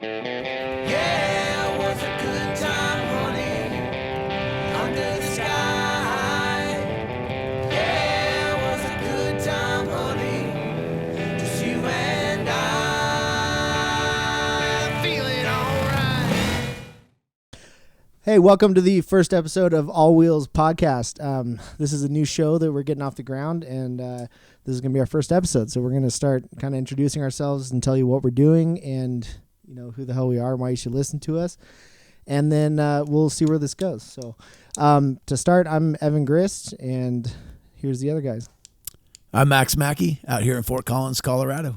Yeah, it was a good time, honey, under the sky. Yeah, it was a good time, honey, just you and I. Feeling alright. Hey, welcome to the first episode of All Wheels Podcast. This is a new show that we're getting off the ground, and this is going to be our first episode. So we're going to start kind of introducing ourselves and tell you what we're doing and, you know, who the hell we are and why you should listen to us. And then we'll see where this goes. So to start, I'm Evan Grist, and here's the other guys. I'm Max Mackey out here in Fort Collins, Colorado.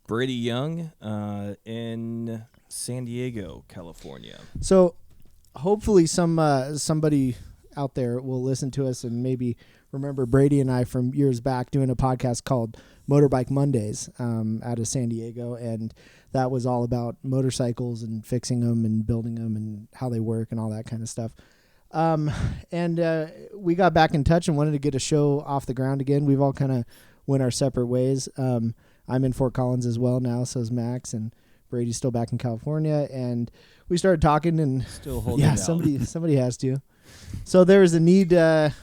Brady Young in San Diego, California. So hopefully somebody out there will listen to us and maybe remember Brady and I from years back doing a podcast called Motorbike Mondays out of San Diego, and that was all about motorcycles and fixing them and building them and how they work and all that kind of stuff. And we got back in touch and wanted to get a show off the ground again. We've all kind of went our separate ways. I'm in Fort Collins as well now, so is Max, and Brady's still back in California, and we started talking, and Still holding out. somebody has to. So there was a need,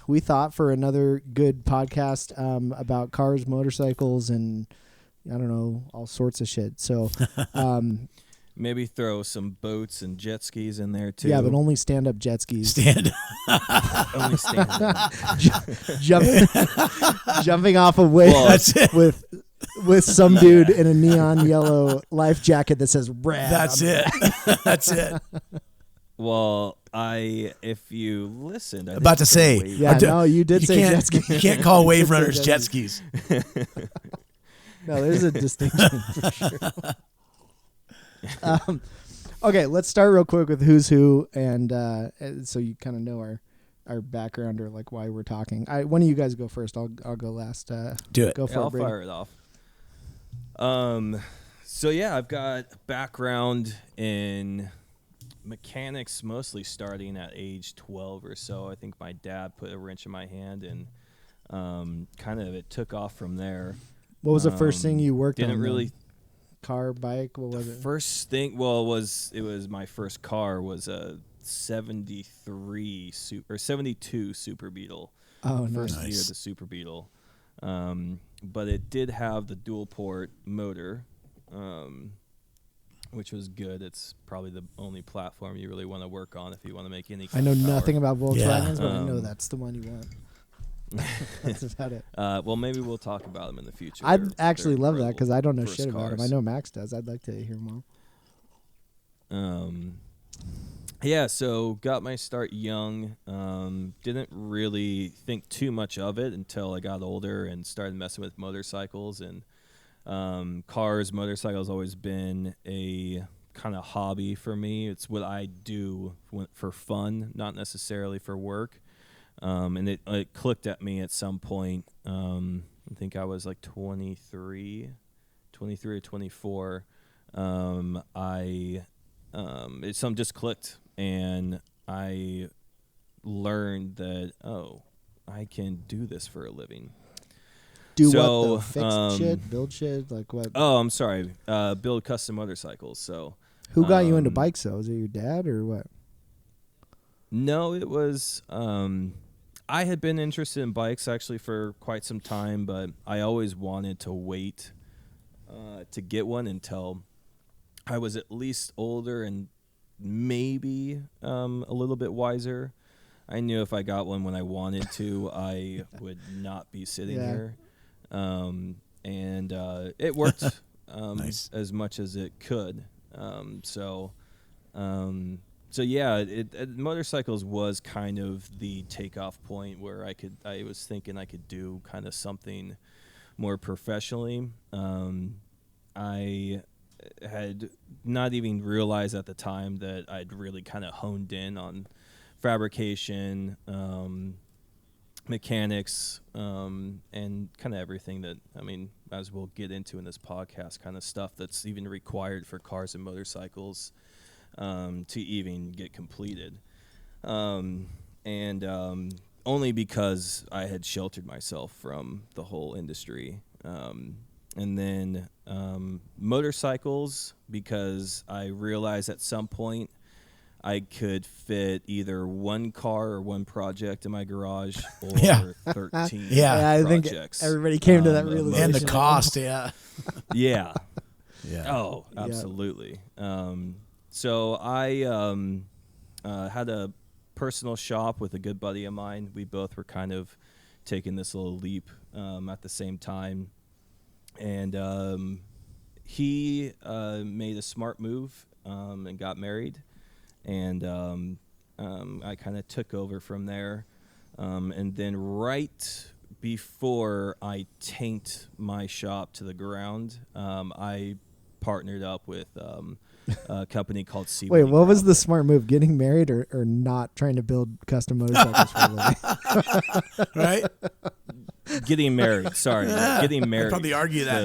we thought, for another good podcast about cars, motorcycles, and I don't know, all sorts of shit. So Maybe throw some boats and jet skis in there too. yeah, but only stand-up jet skis. Only stand up. Jumping off of waves Well, That's it. with some dude in a neon yellow life jacket that says "Red." That's it. That's it. Well, if you listened, I About to think say. Wave- Yeah, no, you did You say can't, jet ski. you can't call wave You did say runners jet jet ski. skis. No, there's a distinction for sure. Okay, let's start real quick with who's who, and so you kind of know our background or like why we're talking. One of you guys go first. I'll go last. Do it. Go for Yeah, it, I'll Brady. fire it off. So yeah, I've got background in mechanics, mostly starting at age 12 or so. I think my dad put a wrench in my hand, and kind of it took off from there. What was the first thing you worked on? Didn't then? really. Car, bike. What was it? First thing, well, it was my first car was a 73 or 72 Super Beetle. Oh, First nice. year of the Super Beetle. But it did have the dual port motor, which was good. It's probably the only platform you really want to work on if you want to make any I kind know of power. nothing about Volkswagens, but I know Um, that's the one you want. That's about it. Well, maybe we'll talk about them in the future. I'd They're actually love that incredible because I don't know first shit about them. I cars. know Max does. I'd like to hear more. Yeah, so got my start young. Didn't really think too much of it until I got older and started messing with motorcycles. And cars, motorcycles always been a kind of hobby for me. It's what I do for fun, not necessarily for work. And it clicked at me at some point. I think I was like 23 or 24. Something just clicked, and I learned that, I can do this for a living. Do So, what? Fix shit? Build shit? Like what? Oh, I'm sorry. Build custom motorcycles. So Who got you into um, bikes though? Was it your dad or what? no, it was. I had been interested in bikes actually for quite some time, but I always wanted to wait to get one until I was at least older and maybe a little bit wiser. I knew if I got one when I wanted to, I would not be sitting Yeah. here. And it worked Nice. as much as it could. So yeah, motorcycles was kind of the takeoff point where I was thinking I could do kind of something more professionally. I had not even realized at the time that I'd really kind of honed in on fabrication, mechanics, and kind of everything that, I mean, as we'll get into in this podcast, kind of stuff that's even required for cars and motorcycles to even get completed. Only because I had sheltered myself from the whole industry. and then motorcycles, because I realized at some point I could fit either one car or one project in my garage, or Yeah. 13 Yeah. I think projects. everybody came to that of realization. And the motorcycles. cost, yeah. Yeah. Yeah. Oh, absolutely. So I had a personal shop with a good buddy of mine. We both were kind of taking this little leap at the same time. And he made a smart move and got married. And I kind of took over from there. And then right before I tanked my shop to the ground, I partnered up with a company called Seaweed. Wait, what was the smart move? Getting married or not trying to build custom motorcycles for a living? Right? Getting married. Sorry, getting married. I'd probably argue that.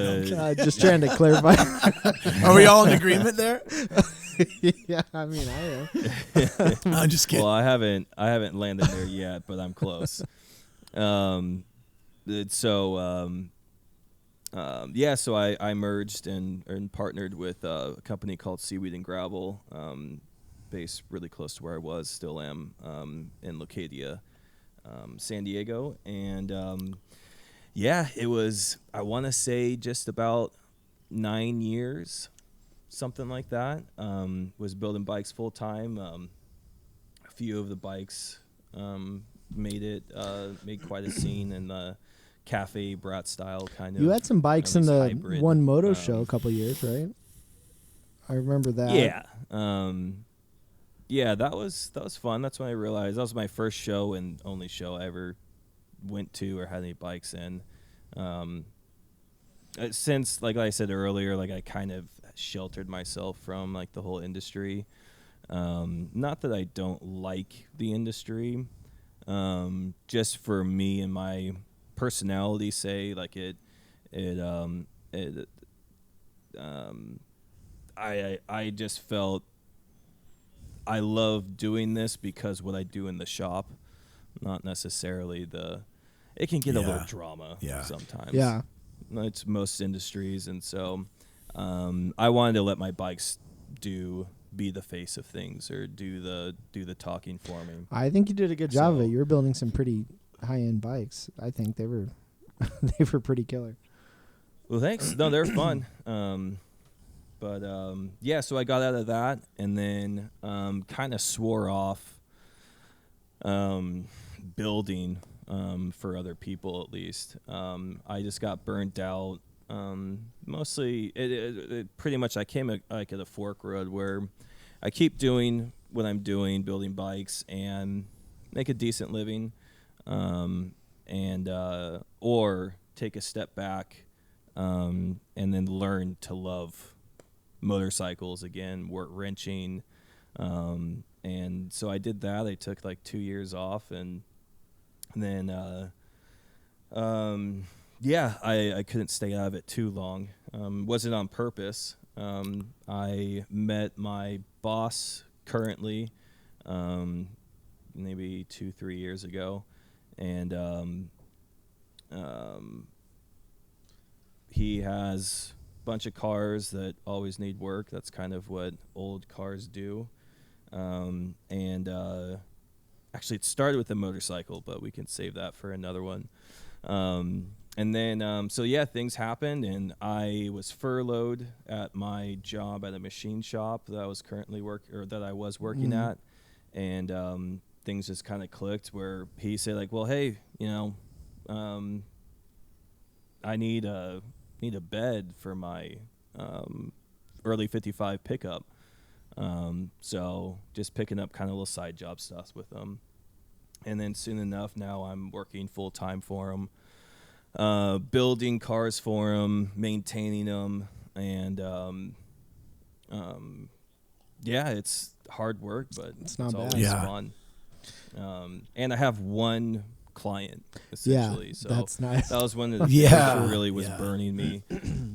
The- Just trying to clarify. Are we all in agreement there? Yeah, I mean, I am. I'm just kidding. Well, I haven't landed there yet, but I'm close. So I merged and partnered with a company called Seaweed and Gravel, based really close to where I was, still am, in Locadia, San Diego. And it was, I want to say, just about 9 years, something like that. Was building bikes full time. A few of the bikes made quite a scene in the cafe brat style kind of. You had some bikes at in least the hybrid, One Moto show a couple of years, right? I remember that. Yeah. That was fun. That's when I realized that was my first show and only show I ever went to or had any bikes in. Since, like I said earlier, like I kind of sheltered myself from like the whole industry. Not that I don't like the industry, just for me and my personality, say like I just felt I love doing this because what I do in the shop, not necessarily it can get a little drama sometimes. Yeah. It's most industries. And so I wanted to let my bikes be the face of things, or do the talking for me. I think you did a good job of So- it. You were building some pretty high-end bikes. I think they were they were pretty killer. Well, thanks. No, they're fun. So I got out of that, and then kind of swore off building for other people, at least. I just got burnt out. Mostly, it pretty much, I came like at a fork road where I keep doing what I'm doing, building bikes, and make a decent living, or take a step back and then learn to love motorcycles again, work wrenching. And so I did that. I took like 2 years off, and then I couldn't stay out of it too long. Wasn't on purpose. I met my boss currently maybe 2-3 years ago, and he has a bunch of cars that always need work. That's kind of what old cars do. Actually, it started with a motorcycle, but we can save that for another one. And then, things happened, and I was furloughed at my job at a machine shop that I was working at, and things just kind of clicked where he said, like, well, hey, I need a bed for my early 55 pickup. So just picking up kind of little side job stuff with them. And then soon enough, now I'm working full time for them, building cars for them, maintaining them. And, it's hard work, but It's not always bad. Yeah. fun. And I have one client, essentially. Yeah, so that's nice. that was one of the Yeah. things that really was Yeah. burning me,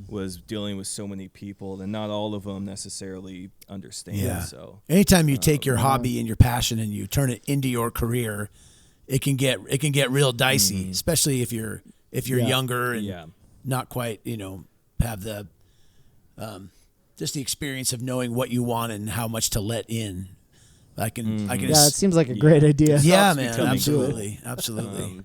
was dealing with so many people, and not all of them necessarily understand. Yeah. So Anytime you take your hobby and your passion and you turn it into your career, it can get real dicey, especially if you're Yeah. younger and yeah, not quite, have the just the experience of knowing what you want and how much to let in. I can Yeah, it seems like a great idea. yeah, Stops man, becoming absolutely, absolutely.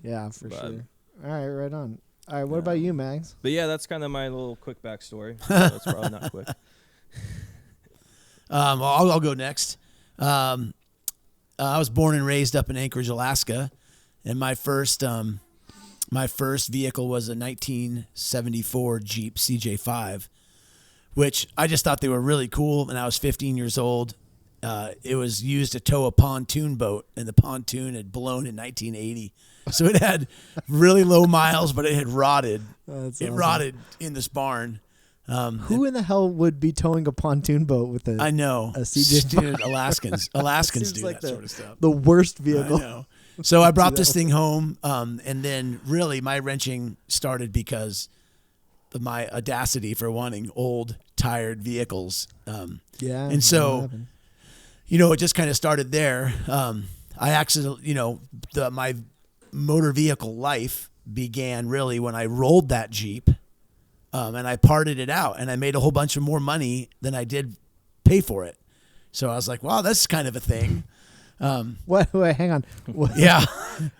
Yeah, for But- sure. All right, right on. All right, what about you, Mags? But yeah, that's kind of my little quick backstory. So that's probably not quick. I'll go next. I was born and raised up in Anchorage, Alaska, and my first vehicle was a 1974 Jeep CJ5, which I just thought they were really cool. And I was 15 years old. It was used to tow a pontoon boat, and the pontoon had blown in 1980, so it had really low miles, but it had rotted. That's It awesome. rotted in this barn. Who in the hell would be towing a pontoon boat with I know. a CJ5? Dude, Alaskans Seems do like that sort of stuff. the worst I vehicle? know. So I brought that this thing home, and then really my wrenching started because of my audacity for wanting old, tired vehicles. Yeah. And so, what happened? it just kind of started there. I accidentally, my motor vehicle life began really when I rolled that Jeep, and I parted it out, and I made a whole bunch of more money than I did pay for it. So I was like, wow, that's kind of a thing. Wait, hang on. What- Yeah.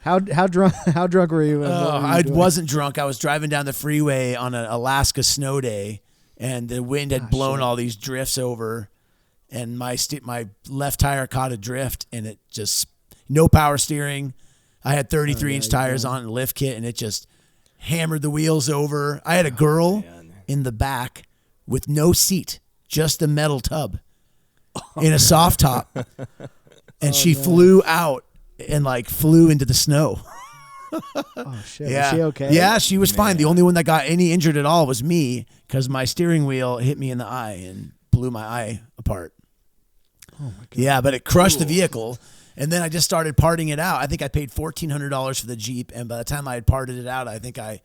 How drunk were you? and what were you I doing? wasn't drunk. I was driving down the freeway on an Alaska snow day, and the wind had blown all these drifts over, and my left tire caught a drift, and it just no power steering. I had 33-inch tires on and lift kit, and it just hammered the wheels over. I had a girl in the back with no seat, just a metal tub in a soft top, and she flew out and flew into the snow. Oh shit. Yeah. Was she okay? Yeah, she was fine. The only one that got any injured at all was me because my steering wheel hit me in the eye and blew my eye apart. Oh my god. Yeah, but it crushed the vehicle. And then I just started parting it out. I think I paid $1,400 for the Jeep, and by the time I had parted it out, I think I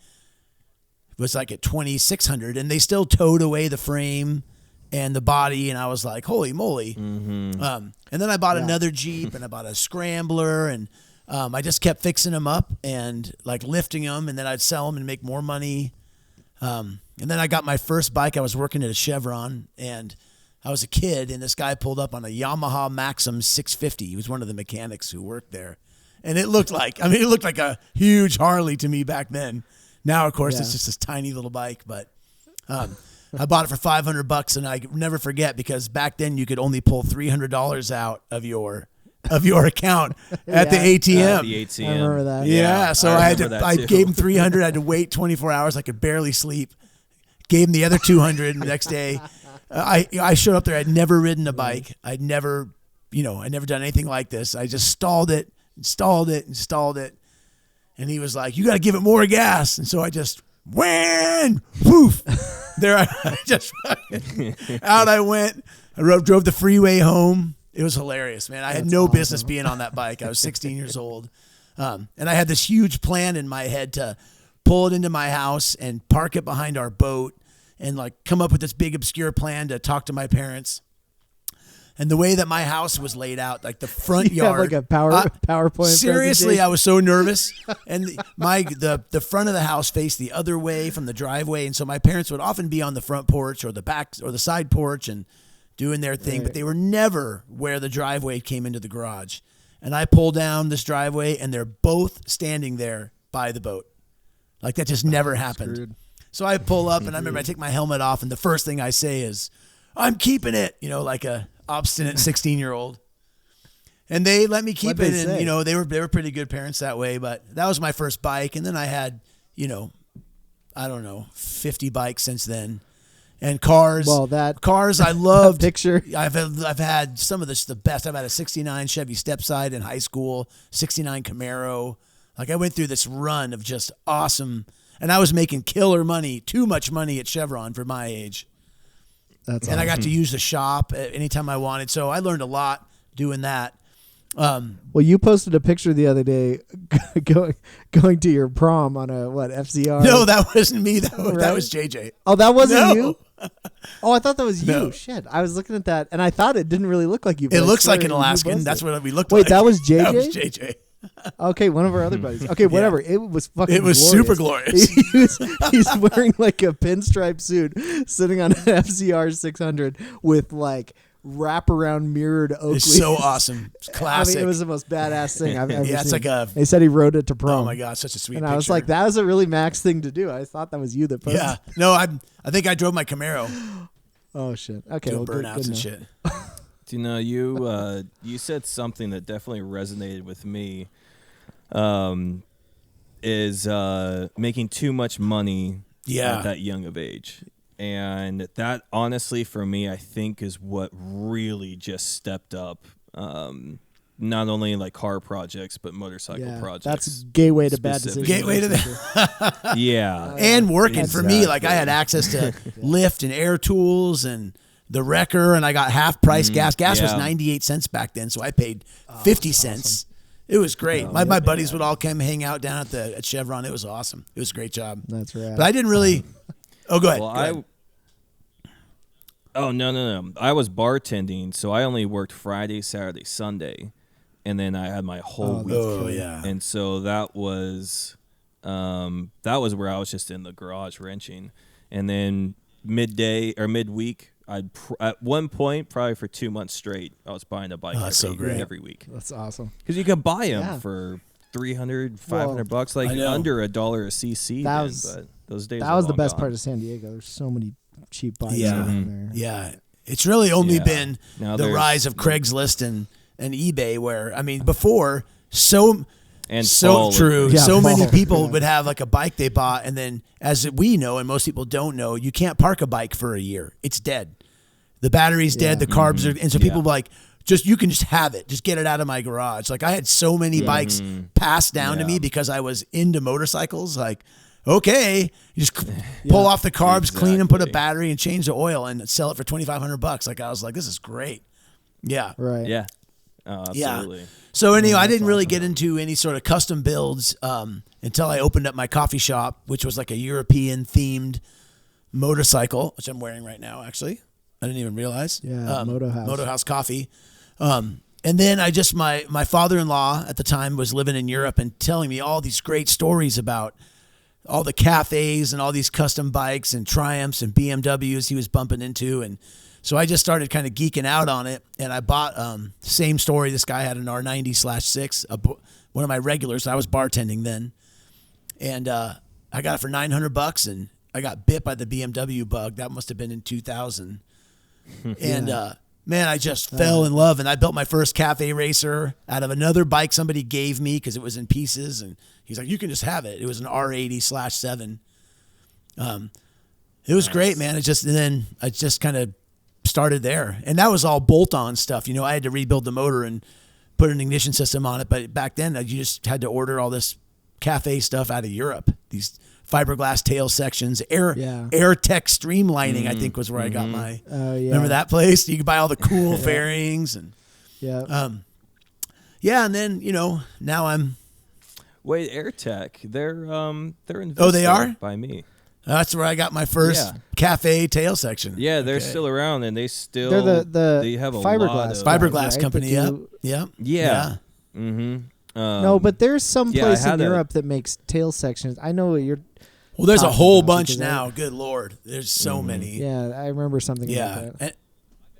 was at $2,600, and they still towed away the frame and the body, and I was like, holy moly. Mm-hmm. And then I bought another Jeep, and I bought a Scrambler, and I just kept fixing them up and lifting them, and then I'd sell them and make more money. And then I got my first bike. I was working at a Chevron, and I was a kid, and this guy pulled up on a Yamaha Maxim 650. He was one of the mechanics who worked there. And it looked like a huge Harley to me back then. Now, of course, it's just this tiny little bike, but I bought it for $500, and I never forget because back then you could only pull $300 out of your account at the ATM. The ATM. I remember that. Yeah, so I remember that too. gave him 300. I had to wait 24 hours. I could barely sleep. Gave him the other 200 the next day. I showed up there. I'd never ridden a bike. I'd never done anything like this. I just stalled it. And he was like, you got to give it more gas. And so I just woof. There I just out I went. I drove the freeway home. It was hilarious, man. I had no business being on that bike. I was 16 years old. And I had this huge plan in my head to pull it into my house and park it behind our boat and come up with this big obscure plan to talk to my parents. And the way that my house was laid out, the front You have yard, a PowerPoint. seriously, presentation? I was so nervous, and the front of the house faced the other way from the driveway, and so my parents would often be on the front porch or the back or the side porch and doing their thing, but they were never where the driveway came into the garage. And I pull down this driveway, and they're both standing there by the boat. That just never happened. Screwed. So I pull up, and I remember I take my helmet off, and the first thing I say is, "I'm keeping it," like a obstinate 16-year-old. And they let me keep What'd it, they and say? they were pretty good parents that way. But that was my first bike, and then I had, I don't know, 50 bikes since then, and cars. Well, that cars I loved. picture. I've had some of the best. I've had a '69 Chevy Stepside in high school, '69 Camaro. I went through this run of just awesome, and I was making killer money, too much money at Chevron for my age. That's And I got awesome. to use the shop anytime I wanted. So I learned a lot doing that. Well, you posted a picture the other day going to your prom on a FCR? No, that wasn't me. That Right? was JJ. Oh, that wasn't No. you? Oh, I thought that was you. No. Shit. I was looking at that, and I thought it didn't really look like you. but It I looks swear like an you Alaskan. posted That's it. what we looked Wait, like. that was That JJ? was JJ. Okay, one of our other buddies. Okay, whatever. It was fucking. It was glorious. super glorious. He's wearing like a pinstripe suit, sitting on an FCR 600 with like wraparound mirrored Oakley. It's so awesome. It's classic. I mean, it was the most badass thing I've ever seen. Yeah, it's like a. They said he rode it to prom. Oh my god, such a sweet. And picture. I was like, that was a really Max thing to do. I thought that was you that posted. Yeah, no, I think I drove my Camaro Oh shit. Okay. doing Well, good burnouts and enough. shit. Do you know you said something that definitely resonated with me. Is making too much money at that young of age. And that honestly for me I think is what really just stepped up not only like car projects but motorcycle projects. That's gateway to bad decisions. Gateway to the yeah. and working for me. Like I Exactly. had access to lift and air tools and the wrecker, and I got half price gas. Gas was yeah. 98 cents back then, so I paid 50 cents. It was great. My buddies would all come hang out down at Chevron. It was awesome. It was a great job. That's right. But I didn't really. Oh, go ahead. Well, go ahead. Oh no! I was bartending, so I only worked Friday, Saturday, Sunday, and then I had my whole week. Oh yeah. And so that was where I was just in the garage wrenching, and then midday or midweek, at one point probably for 2 months straight, I was buying a bike every week That's awesome. because you could buy them Yeah. for $300, $500, like I know. under $1 a cc. That then, was- but those days That are was the long best gone. part of San Diego. There's so many cheap bikes Yeah. around there. Yeah, it's really only Yeah. been Now the there's- rise of Craigslist and eBay, where I mean, before so Fall true. Yeah, So many fall. people Yeah. would have like a bike they bought, and then as we know, and most people don't know, you can't park a bike for a year. It's dead. The battery's dead. The carbs are, and so people like you can just have it. Just get it out of my garage. Like I had so many bikes passed down to me because I was into motorcycles. Like, okay, you just pull off the carbs, clean them, put a Exactly. battery, and change the oil, and sell it for $2,500. Like I was like, this is great. Yeah. Right. Yeah. Oh, absolutely. Yeah. So anyway, I didn't really get into any sort of custom builds until I opened up my coffee shop, which was like a European themed motorcycle, which I'm wearing right now. Actually, I didn't even realize. Yeah, Moto House. Moto House Coffee. And then my father-in-law at the time was living in Europe and telling me all these great stories about all the cafes and all these custom bikes and Triumphs and BMWs he was bumping into. And so I just started kind of geeking out on it. And I bought same story. This guy had an R90/6, one of my regulars. I was bartending then. And I got it for $900 and I got bit by the BMW bug. That must have been in 2000. And man, I just fell in love. And I built my first cafe racer out of another bike somebody gave me because it was in pieces. And he's like, you can just have it. It was an R80/7. It was great, man. And then I just kind of started there. And that was all bolt-on stuff. You know, I had to rebuild the motor and put an ignition system on it. But back then, you just had to order all this cafe stuff out of Europe. These fiberglass tail sections, Air Tech Streamlining, I think was where I got my. Remember that place? You could buy all the cool fairings and. Yeah. And then now I'm. Wait, AirTech, they're in. Oh, they Vista are? by me. That's where I got my first Yeah. cafe tail section. Yeah, they're Okay. still around, and they still They're the they have a fiberglass lot of Fiberglass right? company. That Yep. do- Yep. Yeah. Mm-hmm. No, but there's some yeah, I place in had a- Europe that makes tail sections. I know what you're. Well, there's a talking whole about bunch because now. Good Lord, there's so many. Yeah, I remember something Yeah. like that. And-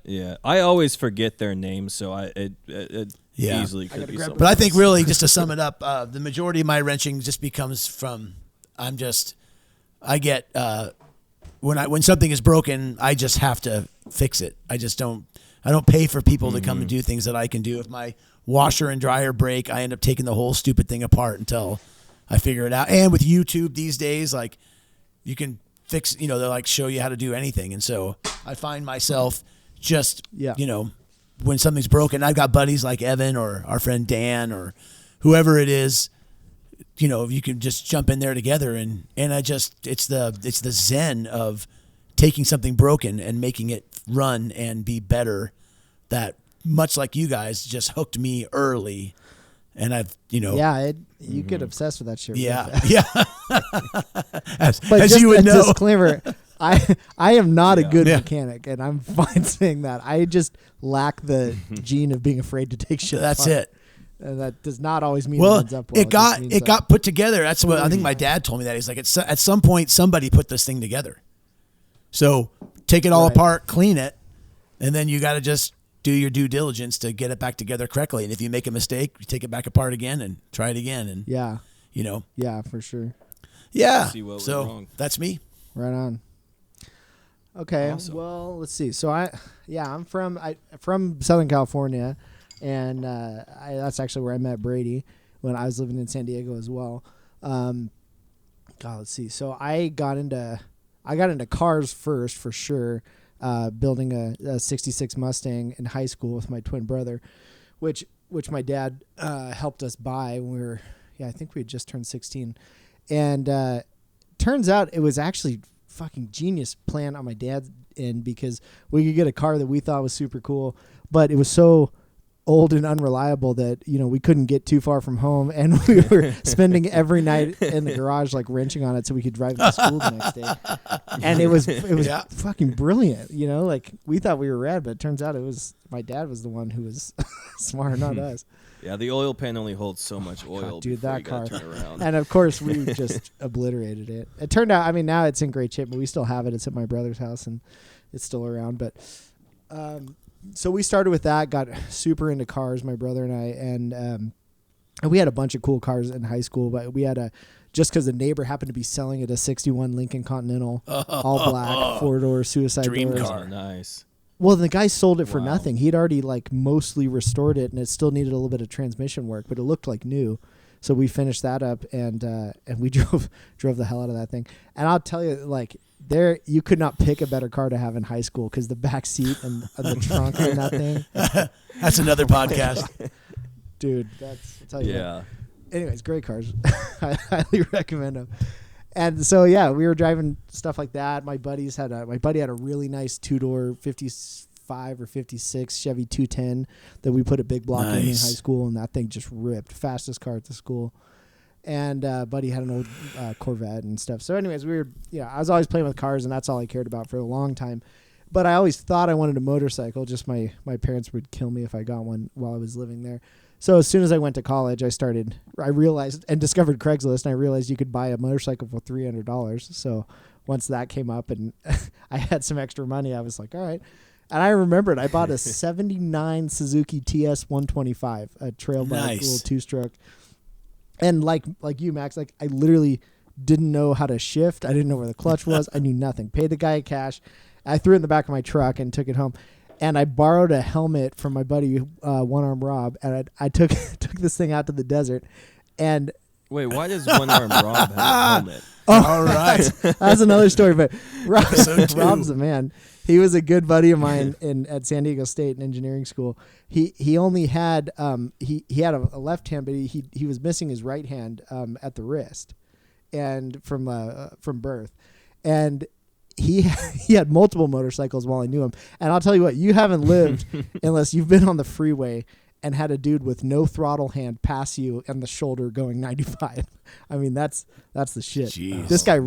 Yeah, I always forget their names, so it Yeah. easily could be something. But I think really, just to sum it up, the majority of my wrenching just becomes from I get when something is broken, I just have to fix it. I don't pay for people to come and do things that I can do. If my washer and dryer break, I end up taking the whole stupid thing apart until I figure it out. And with YouTube these days, like you can fix, they like show you how to do anything. And so I find myself just, when something's broken, I've got buddies like Evan or our friend Dan or whoever it is, you can just jump in there together and it's the zen of taking something broken and making it run and be better. That much like you guys just hooked me early, and I've Yeah, you get obsessed with that shit. real fast. as just you would a know. disclaimer, I am not a good Yeah. mechanic, and I'm fine saying that. I just lack the gene of being afraid to take shit. That's apart. it. That does not always mean Well, it ends up well. it just means got that- put together. That's what I think my dad told me that. He's like, at some point, somebody put this thing together. So take it all Right. apart, clean it, and then you got to just do your due diligence to get it back together correctly. And if you make a mistake, you take it back apart again and try it again. And, Yeah, you know, yeah, for sure. yeah. See what went So wrong. that's me. Right on. Okay, Awesome. well, let's see. So I'm from Southern California, and that's actually where I met Brady when I was living in San Diego as well. God, let's see. So I got into cars first for sure. Building a '66 Mustang in high school with my twin brother, which my dad helped us buy when we were, I think we had just turned 16, and turns out it was actually fucking genius plan on my dad's end because we could get a car that we thought was super cool, but it was so old and unreliable that we couldn't get too far from home, and we were spending every night in the garage like wrenching on it so we could drive it to school the next day. And it was Yeah. fucking brilliant, like we thought we were rad, but it turns out it was my dad was the one who was smart, not us. Yeah, the oil pan only holds so much oil. Dude, before that you gotta car. turn around. And of course we just obliterated it. It turned out, now it's in great shape, but we still have it. It's at my brother's house and it's still around. But so we started with that, got super into cars, my brother and I, and we had a bunch of cool cars in high school, but we had just because the neighbor happened to be selling it, a 61 Lincoln Continental, all black, 4-door, suicide Dream doors. car. Oh, nice. Well, the guy sold it for Wow. nothing. He'd already mostly restored it, and it still needed a little bit of transmission work, but it looked like new. So we finished that up, and we drove the hell out of that thing. And I'll tell you, you could not pick a better car to have in high school because the back seat and the trunk in that thing, That's another podcast. dude. I'll tell you. Yeah. What. Anyways, great cars. I highly recommend them. And so we were driving stuff like that. My buddy had a really nice 2-door 55 or 56 Chevy 210 that we put a big block in high Nice. school, and that thing just ripped. Fastest car at the school. And buddy had an old Corvette and stuff. So anyways, I was always playing with cars, and that's all I cared about for a long time. But I always thought I wanted a motorcycle. Just my parents would kill me if I got one while I was living there. So as soon as I went to college, I realized and discovered Craigslist, and I realized you could buy a motorcycle for $300. So once that came up and I had some extra money, I was like, all right. And I remembered I bought a 79 Suzuki TS 125, a trail bike, Nice. little 2-stroke. And like you, Max, I literally didn't know how to shift. I didn't know where the clutch was. I knew nothing. Paid the guy cash. I threw it in the back of my truck and took it home. And I borrowed a helmet from my buddy, One Arm Rob, and I took this thing out to the desert. And Wait, why does One Arm Rob have a helmet? All right. that's another story. But Episode 2. Rob's the man. He was a good buddy of mine at San Diego State in engineering school. He only had he had a left hand, but he was missing his right hand at the wrist, and from birth, and he had multiple motorcycles while I knew him. And I'll tell you what, you haven't lived unless you've been on the freeway and had a dude with no throttle hand pass you on the shoulder going 95. I mean, that's the shit. Jeez. This guy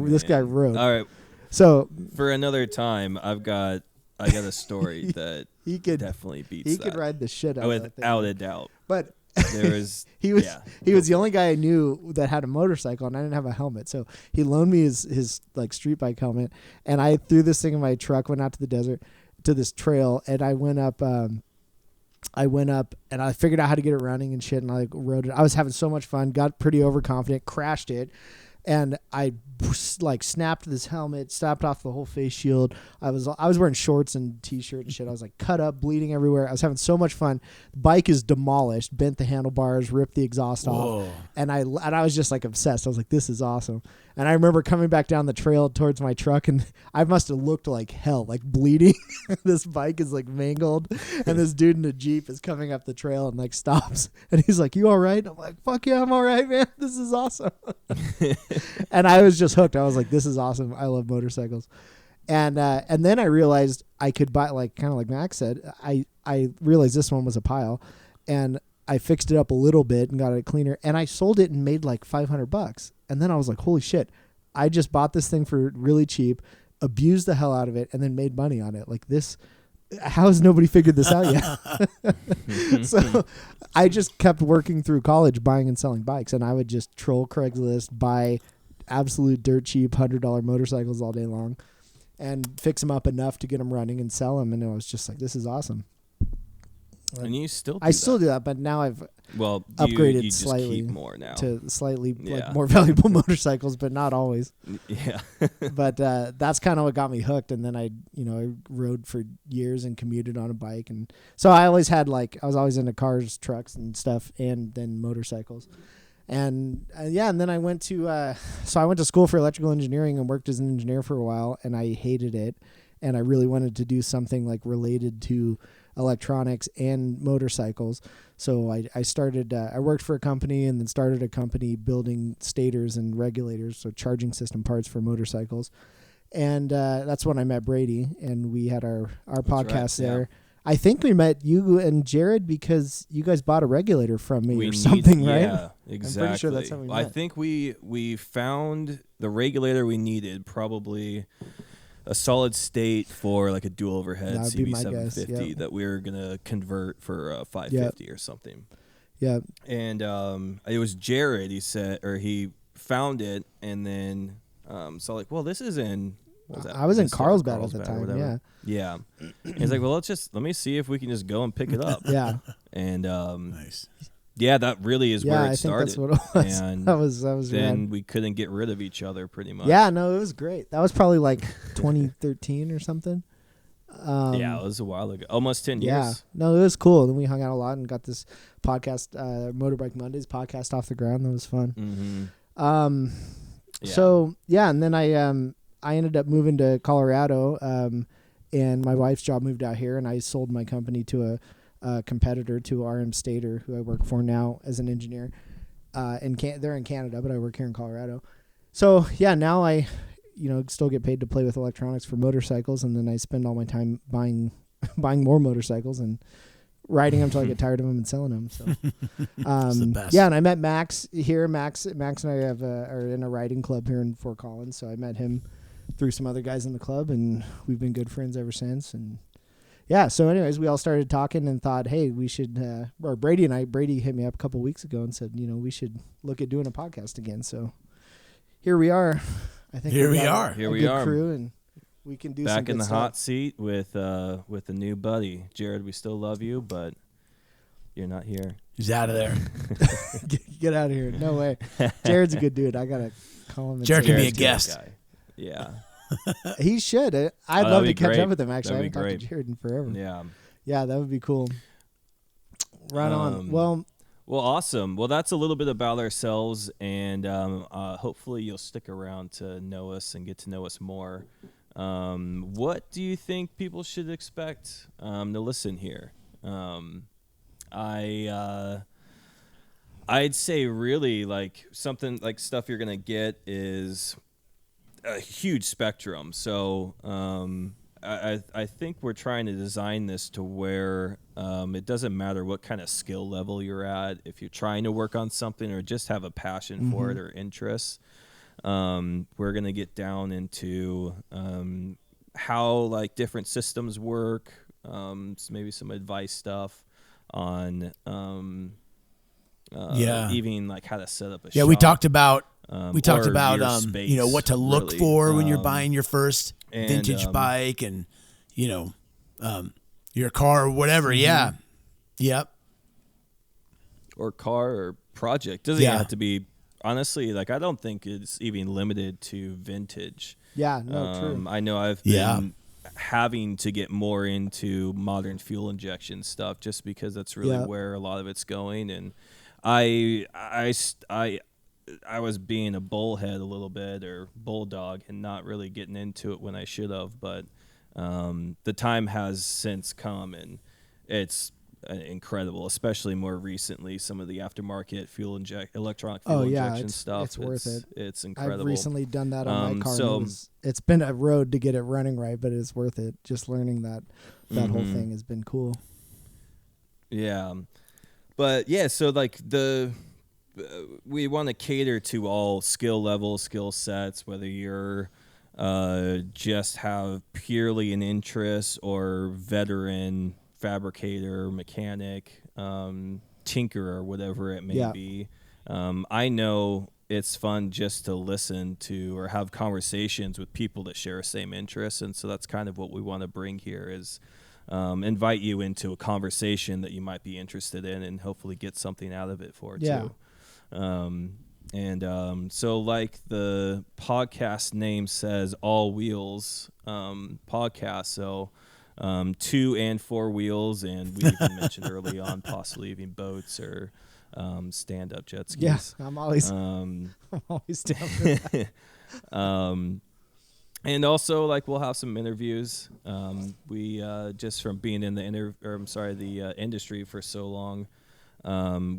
rode. All right, So for another time, I got a story that he could definitely beats he that. could ride the shit out of that thing. Without a doubt. But There was he was yeah. he was the only guy I knew that had a motorcycle, and I didn't have a helmet. So he loaned me his street bike helmet, and I threw this thing in my truck, went out to the desert to this trail, and I went up and I figured out how to get it running and shit, and I rode it. I was having so much fun, got pretty overconfident, crashed it, and I snapped this helmet, snapped off the whole face shield. I was wearing shorts and t-shirt and shit. I was cut up, bleeding everywhere. I was having so much fun. The bike is demolished, bent the handlebars, ripped the exhaust off, and I was just obsessed. I was like, this is awesome. And I remember coming back down the trail towards my truck, and I must have looked like hell, bleeding. This bike is mangled, and this dude in a Jeep is coming up the trail and stops, and he's like, "You all right?" I'm like, "Fuck yeah, I'm all right, man. This is awesome." And I was just hooked. I was like, "This is awesome. I love motorcycles." And then I realized I could buy, kind of like Max said, I realized this one was a pile, and I fixed it up a little bit and got it cleaner, and I sold it and made $500. And then I was like, holy shit, I just bought this thing for really cheap, abused the hell out of it, and then made money on it. how has nobody figured this out yet? So I just kept working through college buying and selling bikes, and I would just troll Craigslist, buy absolute dirt cheap $100 motorcycles all day long and fix them up enough to get them running and sell them. And I was just like, this is awesome. And you still do I still do that, but now I've upgraded you just slightly keep more now. to slightly Yeah. like more valuable motorcycles, but not always. Yeah. But that's kind of what got me hooked. And then I rode for years and commuted on a bike. And so I always had I was always into cars, trucks and stuff, and then motorcycles. And and then I went to school for electrical engineering and worked as an engineer for a while, and I hated it. And I really wanted to do something like related to electronics and motorcycles. So I started, I worked for a company and then started a company building stators and regulators, so charging system parts for motorcycles. And that's when I met Brady, and we had our podcast right, there. yeah. I think we met you and Jared because you guys bought a regulator from me something, right? Yeah, exactly. I'm pretty sure that's how we I met. think we found the regulator we needed, probably a solid state for like a dual overhead That would be my guess, CB750 yep. that we were gonna convert for a 550 or something. Yeah. And it was Jared. He found it, and then so like, well, this is in. What was that? I was in Minnesota, Carlsbad at the or time, whatever. Yeah. He's like, well, let me see if we can just go and pick it up. Yeah. And Nice. yeah, that really is Yeah, where it I think started. that's what it was. And that was then rad. we couldn't get rid of each other pretty much. Yeah, no, it was great. That was probably like 2013 or something. Yeah, it was a while ago. Almost 10 Yeah, years. no, it was cool. Then we hung out a lot and got this podcast, Motorbike Mondays podcast off the ground. That was fun. Mm-hmm. Yeah. So yeah, and then I ended up moving to Colorado, and my wife's job moved out here, and I sold my company to a competitor, to RM Stater, who I work for now as an engineer. They're in Canada, but I work here in Colorado. So yeah, now I, still get paid to play with electronics for motorcycles, and then I spend all my time buying more motorcycles and riding them until I get tired of them and selling them. So, the best. yeah, and I met Max here. Max and I are in a riding club here in Fort Collins. So I met him through some other guys in the club, and we've been good friends ever since. And yeah, so anyways, we all started talking and thought, hey, we should, or Brady hit me up a couple weeks ago and said, we should look at doing a podcast again. So here we are. I think Here we've we got are. a Here we good are. crew, and we can do some Back good in the stuff. hot seat with a new buddy. Jared, we still love you, but you're not here. He's out of there. Get out of here. No way. Jared's a good dude. I got to call him. And Jared say can be a Jared's guest. guy. Yeah. He should. I'd that'd love to be catch great. up with him, actually. I That'd haven't be talked to Jared in forever. Yeah. Yeah, that would be cool. Right on. Well, Well, awesome. Well, that's a little bit about ourselves, and hopefully you'll stick around to know us and get to know us more. What do you think people should expect to listen here? I'd say really like something like stuff you're gonna get is a huge spectrum. So I think we're trying to design this to where it doesn't matter what kind of skill level you're at. If you're trying to work on something or just have a passion for it or interest, we're gonna get down into how like different systems work. Maybe some advice stuff on even like how to set up a shop. Yeah, we talked about or what to look really. for when you're buying your first and, vintage bike, and your car or whatever. Yeah. Yep. or car or project. Doesn't Yeah. even have to be, honestly, like I don't think it's even limited to vintage. yeah, no, true. I know I've been having to get more into modern fuel injection stuff just because that's really Yeah. where a lot of it's going. And I was being a bullhead a little bit, or bulldog, and not really getting into it when I should have. But the time has since come, and it's incredible, especially more recently. Some of the aftermarket electronic fuel injection stuff. It's worth it. It's incredible. I've recently done that on my car. so- And it's been a road to get it running right, but it's worth it. Just learning that whole thing has been cool. Yeah. But yeah, so like we want to cater to all skill levels, skill sets, whether you're just have purely an interest or veteran fabricator, mechanic, tinkerer, whatever it may Yeah. be. I know it's fun just to listen to or have conversations with people that share the same interests, and so that's kind of what we want to bring here is invite you into a conversation that you might be interested in and hopefully get something out of it for it Yeah. too. So like the podcast name says, All Wheels podcast. So 2 and 4 wheels, and we even mentioned early on possibly even boats or stand-up jet skis. Yeah, I'm always Um, I'm always down for that. And also, like, we'll have some interviews. We just from being in the industry for so long,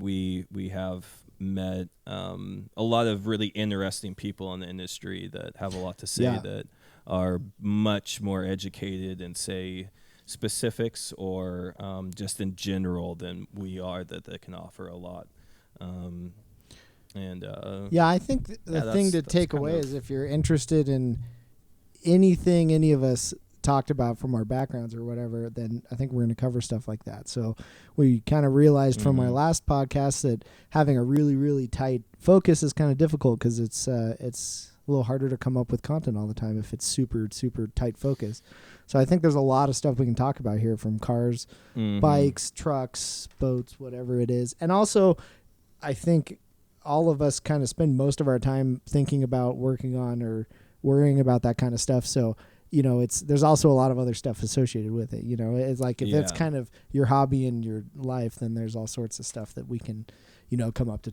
we have met a lot of really interesting people in the industry that have a lot to say, Yeah. that are much more educated in, say, specifics or just in general than we are, that can offer a lot. Yeah, I think the Yeah, thing to that's take kind away of- is if you're interested in anything any of us talked about from our backgrounds or whatever, then I think we're going to cover stuff like that. So we kind of realized from our last podcast that having a really, really tight focus is kind of difficult because it's a little harder to come up with content all the time if it's super, super tight focus. So I think there's a lot of stuff we can talk about here, from cars, bikes, trucks, boats, whatever it is. And also, I think all of us kind of spend most of our time thinking about working on or worrying about that kind of stuff. So, there's also a lot of other stuff associated with it. It's like if it's Yeah. kind of your hobby and your life, then there's all sorts of stuff that we can, come up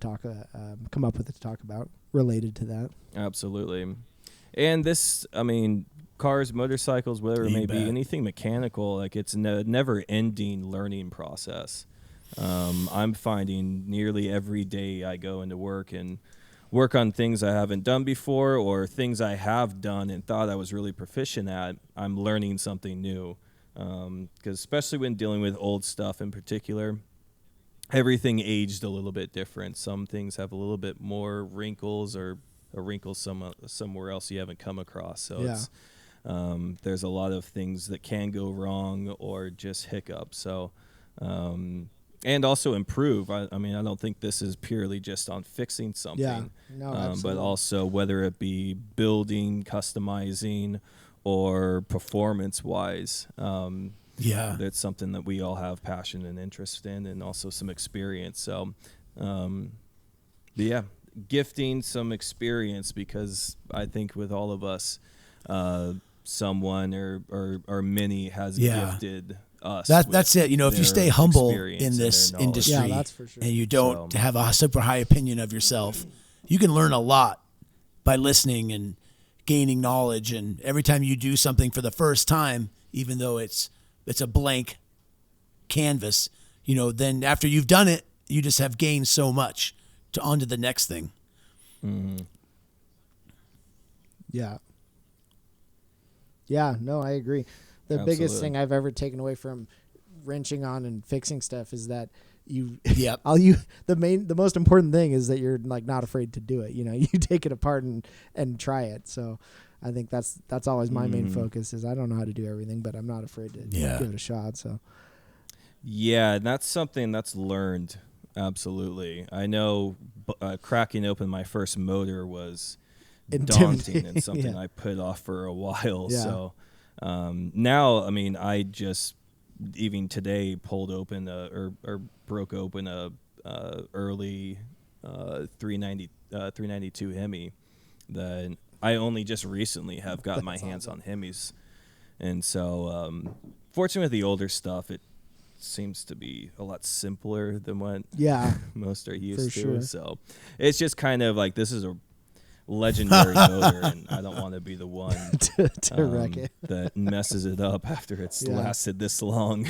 with to talk about related to that. Absolutely. And this, I mean, cars, motorcycles, whatever it You may be, bet. anything mechanical, like it's a never-ending learning process. I'm finding nearly every day I go into work and work on things I haven't done before or things I have done and thought I was really proficient at, I'm learning something new. Because especially when dealing with old stuff in particular, everything aged a little bit different. Some things have a little bit more wrinkles or a wrinkle somewhere else you haven't come across. So Yeah. it's there's a lot of things that can go wrong or just hiccups. So and also improve. I mean, I don't think this is purely just on fixing something. Yeah. No, But absolutely. also whether it be building, customizing, or performance-wise. Yeah. That's something that we all have passion and interest in, and also some experience. So, but yeah, gifting some experience, because I think with all of us, someone or many has Yeah. gifted us. That's with it. If you their stay humble experience in and this their knowledge. industry, Yeah, that's for sure. and you don't So- have a super high opinion of yourself, you can learn a lot by listening and gaining knowledge. And every time you do something for the first time, even though it's a blank canvas, then after you've done it, you just have gained so much to on to the next thing. Yeah. Yeah, no, I agree. The biggest Absolutely. thing I've ever taken away from wrenching on and fixing stuff is that you Yep. the most important thing is that you're like not afraid to do it. You take it apart and try it. So I think that's always my main focus is I don't know how to do everything, but I'm not afraid to Yeah. give it a shot. So Yeah, and that's something that's learned. Absolutely. I know cracking open my first motor was daunting Intimidating, and something yeah. I put off for a while. Yeah. So now, I mean, I just even today pulled open or broke open a early 392 Hemi that I only just recently have got my hands on Hemis. And so fortunately with the older stuff, it seems to be a lot simpler than what yeah, most are used For to. sure. So it's just kind of like, this is a legendary motor, and I don't want to be the one to wreck it. that messes it up after it's Yeah. lasted this long.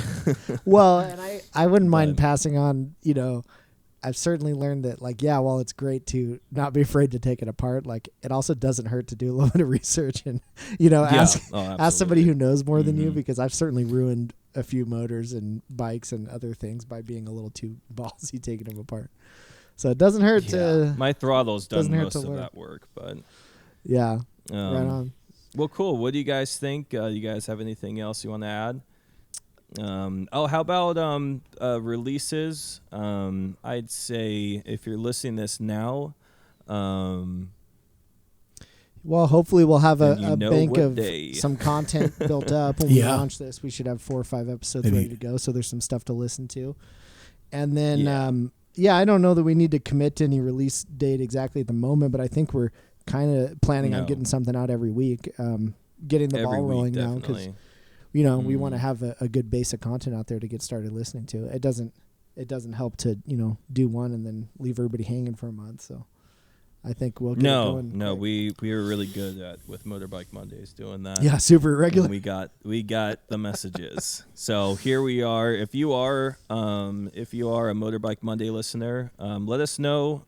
Well, and I wouldn't mind But- passing on, I've certainly learned that, like, yeah, while it's great to not be afraid to take it apart, like, it also doesn't hurt to do a little bit of research and, ask somebody who knows more than you, Mhm. because I've certainly ruined a few motors and bikes and other things by being a little too ballsy taking them apart. So it doesn't hurt Yeah. to, My throttle's done doesn't hurt most to of learn. that work, but yeah, right um, on. Well, cool. What do you guys think? You guys have anything else you want to add? How about releases? I'd say if you're listening this now, Well, hopefully we'll have And you a know bank what of day. some content built up when we Yeah. launch this. We should have 4 or 5 episodes Maybe. ready to go, so there's some stuff to listen to. And then, Yeah. I don't know that we need to commit to any release date exactly at the moment, but I think we're kind of planning on No. getting something out every week, getting the every ball week, rolling now because definitely. we want to Mm. have a good base of content out there to get started listening to. It doesn't help to do one and then leave everybody hanging for a month. So I think we'll get it No, going no, quick. we were really good with Motorbike Mondays doing that. Yeah, super And regular. we got the messages. So here we are. If you are a Motorbike Monday listener, let us know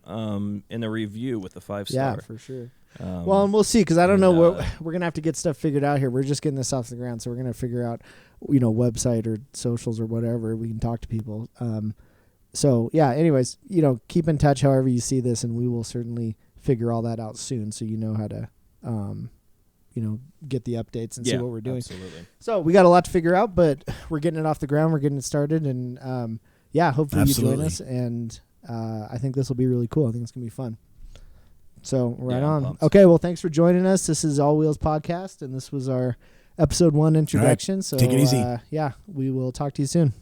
in a review with the 5-star. Yeah, for sure. Um, Well, and we'll see because I don't and, know what we're gonna have to get stuff figured out here. We're just getting this off the ground, so we're gonna figure out, website or socials or whatever we can talk to people. So yeah. Anyways, keep in touch however you see this, and we will certainly figure all that out soon, so you know how to, get the updates and see yeah, what we're doing. Absolutely. So we got a lot to figure out, but we're getting it off the ground. We're getting it started, and hopefully you join Absolutely. us. And I think this will be really cool. I think it's gonna be fun. So right Yeah, I'm on. pumped. Okay, well, thanks for joining us. This is All Wheels Podcast, and this was our episode 1 introduction. So Take it easy. we will talk to you soon.